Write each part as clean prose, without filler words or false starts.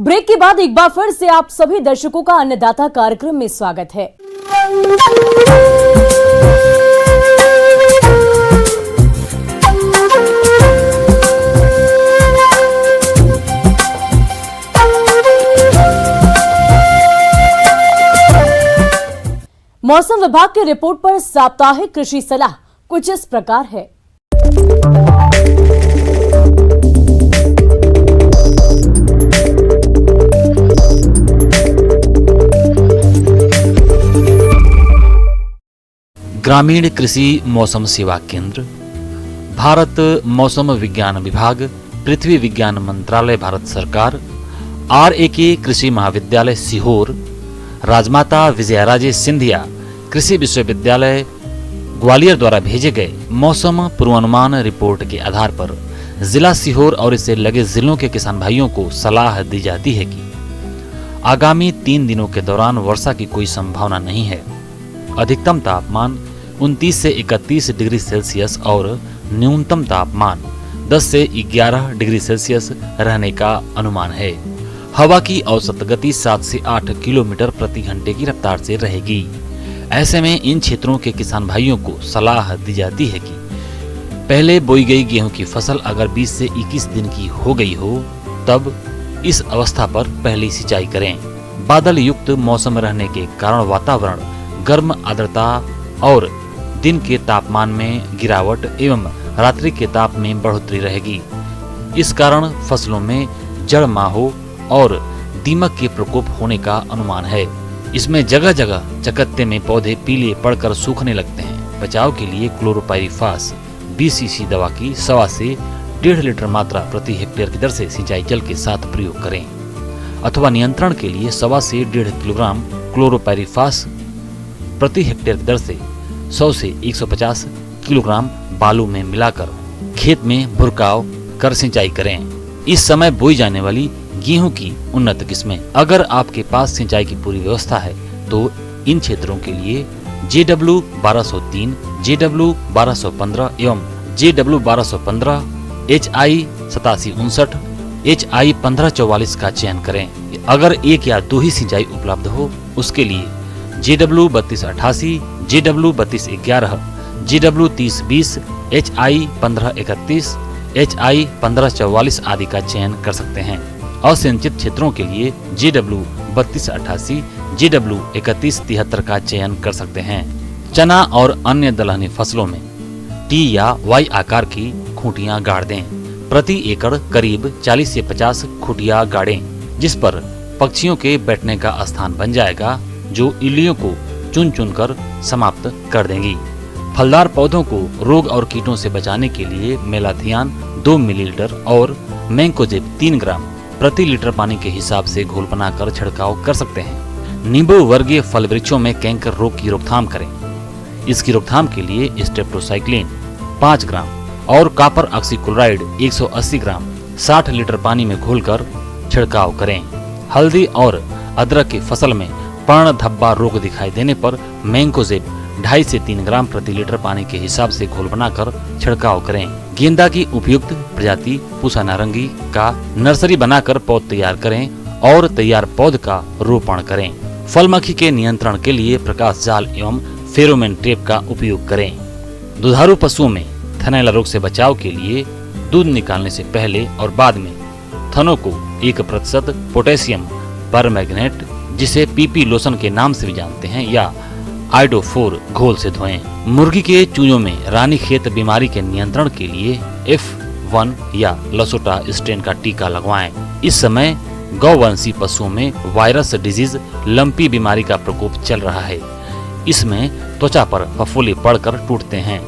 Break के बाद एक बार फिर से आप सभी दर्शकों का अन्नदाता कार्यक्रम में स्वागत है। मौसम विभाग की रिपोर्ट पर साप्ताहिक कृषि सलाह कुछ इस प्रकार है। ग्रामीण कृषि मौसम सेवा केंद्र, भारत मौसम विज्ञान विभाग, पृथ्वी विज्ञान मंत्रालय भारत सरकार, RAK कृषि महाविद्यालय सीहोर, राजमाता विजयाराजे सिंधिया कृषि विश्वविद्यालय ग्वालियर द्वारा भेजे गए मौसम पूर्वानुमान रिपोर्ट के आधार पर जिला सीहोर और इससे लगे जिलों के किसान भाइयों को सलाह दी जाती है कि आगामी 3 दिनों के दौरान वर्षा की कोई संभावना नहीं है। अधिकतम तापमान 29 से 31 डिग्री सेल्सियस और न्यूनतम तापमान 10 से 11 डिग्री सेल्सियस रहने का अनुमान है। हवा की औसत गति 7 से 8 किलोमीटर प्रति घंटे की रफ्तार से रहेगी। ऐसे में इन क्षेत्रों के किसान भाइयों को सलाह दी जाती है कि पहले बोई गई गेहूं की फसल अगर 20 से 21 दिन की हो गई हो तब इस अवस्था पर पहली सिंचाई करें। बादल युक्त मौसम रहने के कारण वातावरण गर्म, आर्द्रता और दिन के तापमान में गिरावट एवं रात्रि के ताप में बढ़ोतरी रहेगी। इस कारण फसलों में जड़ माहो और दीमक के प्रकोप होने का अनुमान है। इसमें जगह जगह चकत्ते में पौधे पीले पड़कर सूखने लगते हैं। बचाव के लिए क्लोरोपाइरीफास 20 सीसी दवा की 1.25 से 1.5 लीटर मात्रा प्रति हेक्टेयर की दर से सिंचाई जल के साथ प्रयोग करें अथवा नियंत्रण के लिए 1.25 से 1.5 किलोग्राम क्लोरोपाइरीफास प्रति हेक्टेयर की दर से 100 से 150 किलोग्राम बालू में मिलाकर खेत में भुरकाव कर सिंचाई करें। इस समय बोई जाने वाली गेहूं की उन्नत किस्में, अगर आपके पास सिंचाई की पूरी व्यवस्था है तो इन क्षेत्रों के लिए JW 1203, JW 1215 एवं JW 1215, HI 8759, HI 1544 का चयन करें। अगर एक या दो ही सिंचाई उपलब्ध हो उसके लिए JW 3288, JW 3211, JW 3020, HI 1531, HI 1544 आदि का चयन कर सकते हैं। असिंचित क्षेत्रों के लिए JW 3288, JW 3173 का चयन कर सकते हैं। चना और अन्य दलहनी फसलों में T या Y आकार की खूंटियां गाड़ दें। प्रति एकड़ करीब 40 से 50 खूंटियां गाड़ें, जिस पर पक्षियों के बैठने का स्थान बन जाएगा, जो इल्लियों को चुन चुन कर समाप्त कर देंगी। फलदार पौधों को रोग और कीटों से बचाने के लिए मेलाथियान 2 मिलीलीटर और मैंकोजेब 3 ग्राम प्रति लीटर पानी के हिसाब से घोल बनाकर छिड़काव कर सकते हैं। नींबू वर्गीय फल वृक्षों में कैंकर रोग की रोकथाम करें। इसकी रोकथाम के लिए स्टेप्टोसाइक्लिन 5 ग्राम और कॉपर ऑक्सीक्लोराइड 180 ग्राम 60 लीटर पानी में घोलकर छिड़काव करें। हल्दी और अदरक की फसल में पर्ण धब्बा रोग दिखाई देने पर मैंकोजेब 2.5 से 3 ग्राम प्रति लीटर पानी के हिसाब से घोल बनाकर छिड़काव करें। गेंदा की उपयुक्त प्रजाति पूसा नारंगी का नर्सरी बनाकर पौध तैयार करें और तैयार पौध का रोपण करें। फल मक्खी के नियंत्रण के लिए प्रकाश जाल एवं फेरोमोन ट्रैप का उपयोग करें। दुधारू पशुओं में थनैला रोग से बचाव के लिए दूध निकालने से पहले और बाद में थनों को 1% पोटेशियम परमैंगनेट, जिसे PP लोशन के नाम से भी जानते हैं, या आइडोफोर घोल से धोएं। मुर्गी के चूजों में रानीखेत बीमारी के नियंत्रण के लिए F1 या लसोटा स्ट्रेन का टीका लगवाएं। इस समय गौवंशी पशुओं में वायरस डिजीज लंपी बीमारी का प्रकोप चल रहा है। इसमें त्वचा पर फफूंदी पड़कर टूटते हैं।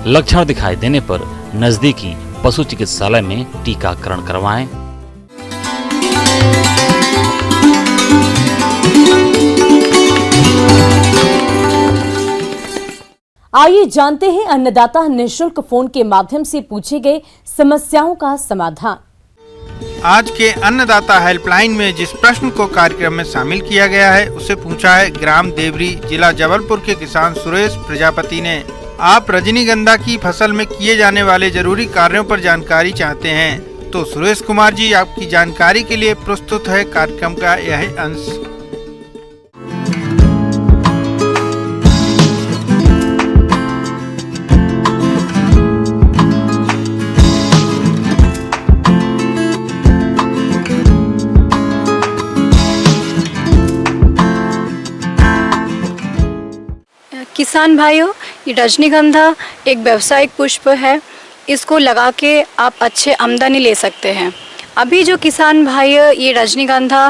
लक्षण दिखाई देने पर नजदीकी पशु चिकित्सालय में टीकाकरण करवाएं। आइए जानते हैं अन्नदाता निःशुल्क फोन के माध्यम से पूछे गए समस्याओं का समाधान। आज के अन्नदाता हेल्पलाइन में जिस प्रश्न को कार्यक्रम में शामिल किया गया है उसे पूछा है ग्राम देवरी, जिला जबलपुर के किसान सुरेश प्रजापति ने। आप रजनीगंधा की फसल में किए जाने वाले जरूरी कार्यों पर जानकारी चाहते हैं तो सुरेश कुमार जी आपकी जानकारी के लिए प्रस्तुत है कार्यक्रम का यह अंश। किसान भाइयों, ये रजनीगंधा एक व्यावसायिक पुष्प है। इसको लगा के आप अच्छे आमदनी ले सकते हैं। अभी जो किसान भाई ये रजनीगंधा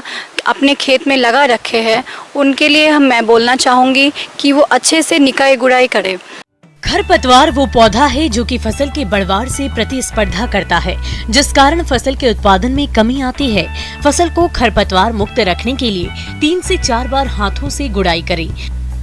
अपने खेत में लगा रखे हैं, उनके लिए मैं बोलना चाहूँगी कि वो अच्छे से निकाई गुड़ाई करें। खरपतवार वो पौधा है जो कि फसल के बढ़वार से प्रतिस्पर्धा करता है, जिस कारण फसल के उत्पादन में कमी आती है। फसल को खरपतवार मुक्त रखने के लिए 3 से 4 बार हाथों से गुड़ाई करें।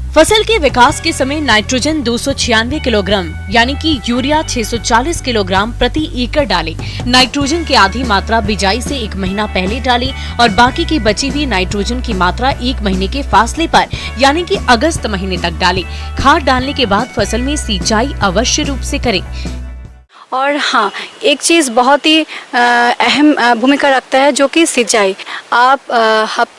फसल के विकास के समय नाइट्रोजन 296 किलोग्राम यानी कि यूरिया 640 किलोग्राम प्रति एकड़ डालें। नाइट्रोजन की आधी मात्रा बिजाई से 1 महीना पहले डालें और बाकी की बची हुई नाइट्रोजन की मात्रा 1 महीने के फासले पर यानी कि अगस्त महीने तक डालें। खाद डालने के बाद फसल में सिंचाई अवश्य रूप से करें। और हाँ, एक चीज़ बहुत ही अहम भूमिका रखता है जो कि सिंचाई। आप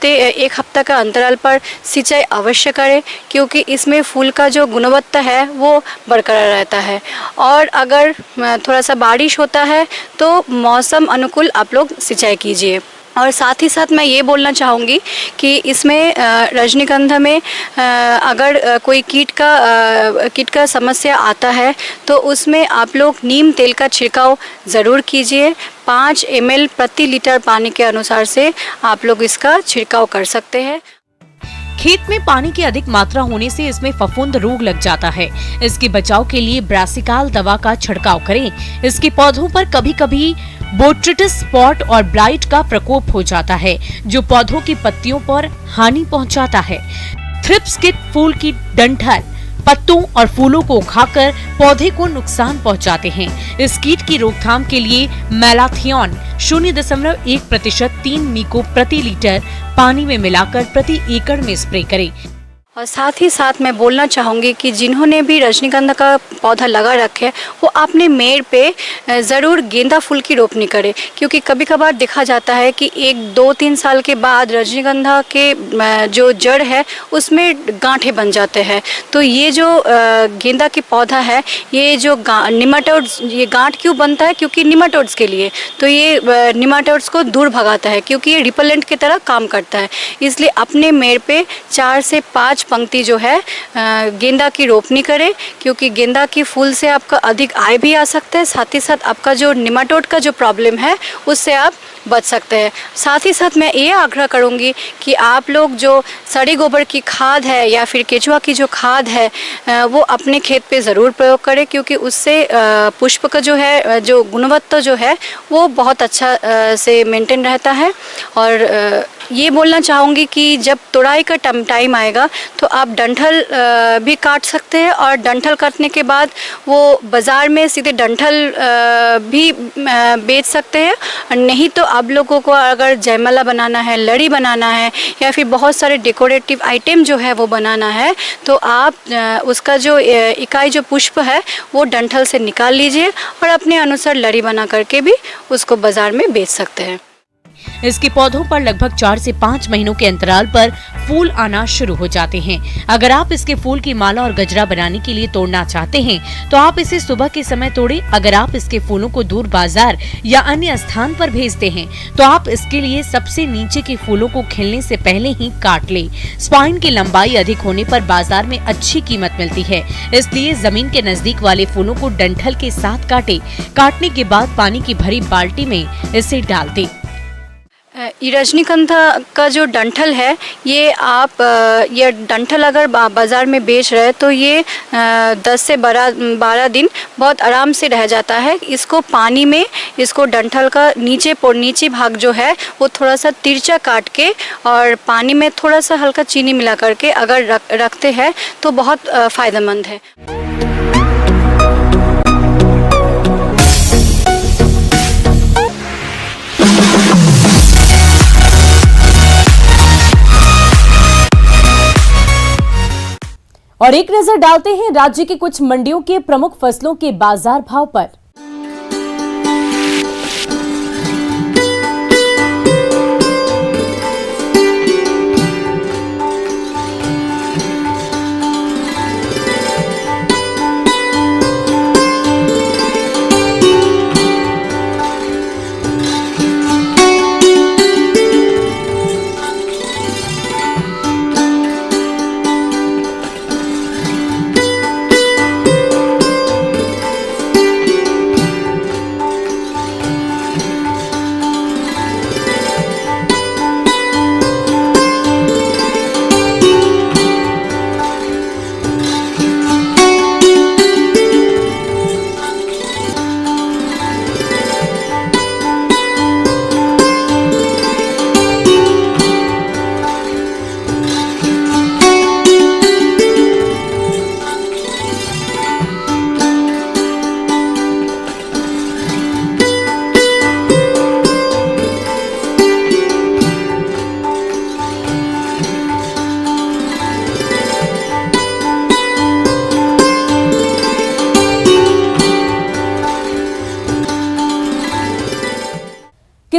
एक हफ्ते का अंतराल पर सिंचाई अवश्य करें, क्योंकि इसमें फूल का जो गुणवत्ता है वो बरकरार रहता है। और अगर थोड़ा सा बारिश होता है तो मौसम अनुकूल आप लोग सिंचाई कीजिए। और साथ ही साथ मैं ये बोलना चाहूँगी कि इसमें रजनीगंधा में अगर कोई कीट का समस्या आता है तो उसमें आप लोग नीम तेल का छिड़काव ज़रूर कीजिए। 5 ml प्रति लीटर पानी के अनुसार से आप लोग इसका छिड़काव कर सकते हैं। खेत में पानी की अधिक मात्रा होने से इसमें फफूंद रोग लग जाता है। इसके बचाव के लिए ब्रासिकाल दवा का छिड़काव करें। इसके पौधों पर कभी कभी बोट्रिटिस स्पॉट और ब्लाइट का प्रकोप हो जाता है, जो पौधों की पत्तियों पर हानि पहुंचाता है। थ्रिप्स कीट फूल की डंठल, पत्तों और फूलों को खाकर पौधे को नुकसान पहुंचाते हैं। इस कीट की रोकथाम के लिए मैलाथियन 0.1% 3 मिको प्रति लीटर पानी में मिलाकर प्रति एकड़ में स्प्रे करें। और साथ ही साथ मैं बोलना चाहूँगी कि जिन्होंने भी रजनीगंधा का पौधा लगा रखे है वो अपने मेड़ पे ज़रूर गेंदा फूल की रोपनी करें, क्योंकि कभी कभार देखा जाता है कि 1-2-3 साल के बाद रजनीगंधा के जो जड़ है उसमें गांठें बन जाते हैं। तो ये जो गेंदा की पौधा है, ये जो निमाटोड्स, ये गांठ क्यों बनता है? क्योंकि निमाटोड्स के लिए। तो ये निमाटोड्स को दूर भगाता है, क्योंकि ये रिपेलेंट की तरह काम करता है। इसलिए अपने मेड़ पे 4 से 5 पंक्ति जो है गेंदा की रोपनी करें, क्योंकि गेंदा की फूल से आपका अधिक आय भी आ सकता है। साथ ही साथ आपका जो निमाटोड का जो प्रॉब्लम है उससे आप बच सकते हैं। साथ ही साथ मैं ये आग्रह करूँगी कि आप लोग जो सड़े गोबर की खाद है या फिर केचुआ की जो खाद है वो अपने खेत पे ज़रूर प्रयोग करें, क्योंकि उससे पुष्प का जो है जो गुणवत्ता जो है वो बहुत अच्छा से मेंटेन रहता है। और ये बोलना चाहूँगी कि जब तुड़ाई का टाइम आएगा तो आप डंठल भी काट सकते हैं, और डंठल काटने के बाद वो बाज़ार में सीधे डंठल भी बेच सकते हैं। नहीं तो आप लोगों को अगर जयमाला बनाना है, लड़ी बनाना है या फिर बहुत सारे डेकोरेटिव आइटम जो है वो बनाना है, तो आप उसका जो इकाई जो पुष्प है वो डंठल से निकाल लीजिए और अपने अनुसार लड़ी बना करके भी उसको बाज़ार में बेच सकते हैं। इसके पौधों पर लगभग 4 से 5 महीनों के अंतराल पर फूल आना शुरू हो जाते हैं। अगर आप इसके फूल की माला और गजरा बनाने के लिए तोड़ना चाहते हैं तो आप इसे सुबह के समय तोड़ें। अगर आप इसके फूलों को दूर बाजार या अन्य स्थान पर भेजते हैं तो आप इसके लिए सबसे नीचे के फूलों को खिलने से पहले ही काट लें। स्पाइन की लंबाई अधिक होने पर बाजार में अच्छी कीमत मिलती है, इसलिए जमीन के नजदीक वाले फूलों को डंठल के साथ काटें। काटने के बाद पानी की भरी बाल्टी में इसे डाल दें। ये रजनीगंधा का जो डंठल है, ये डंठल अगर बाज़ार में बेच रहे हैं तो ये 10 से 12 दिन बहुत आराम से रह जाता है। इसको पानी में इसको डंठल का नीचे भाग जो है वो थोड़ा सा तिरछा काट के और पानी में थोड़ा सा हल्का चीनी मिला करके अगर रखते हैं तो बहुत फ़ायदेमंद है। और एक नजर डालते हैं राज्य की कुछ मंडियों के प्रमुख फसलों के बाजार भाव पर।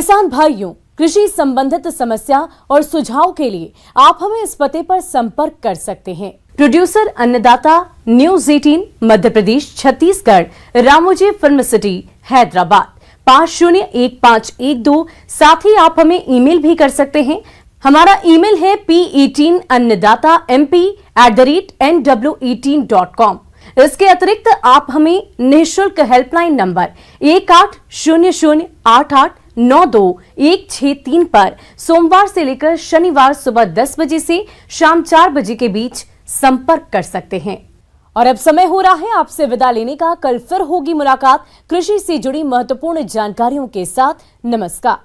किसान भाइयों, कृषि संबंधित समस्या और सुझाव के लिए आप हमें इस पते पर संपर्क कर सकते हैं। प्रोड्यूसर अन्नदाता, news 18 Madhya Pradesh Chhattisgarh, Ramoji film city Hyderabad 501512। साथ ही आप हमें ईमेल भी कर सकते हैं। हमारा ईमेल है p18annadatamp@nw18.com। इसके अतिरिक्त आप हमें निःशुल्क हेल्पलाइन नंबर 180088921663 पर सोमवार से लेकर शनिवार सुबह 10 बजे से शाम 4 बजे के बीच संपर्क कर सकते हैं। और अब समय हो रहा है आपसे विदा लेने का। कल फिर होगी मुलाकात कृषि से जुड़ी महत्वपूर्ण जानकारियों के साथ। नमस्कार।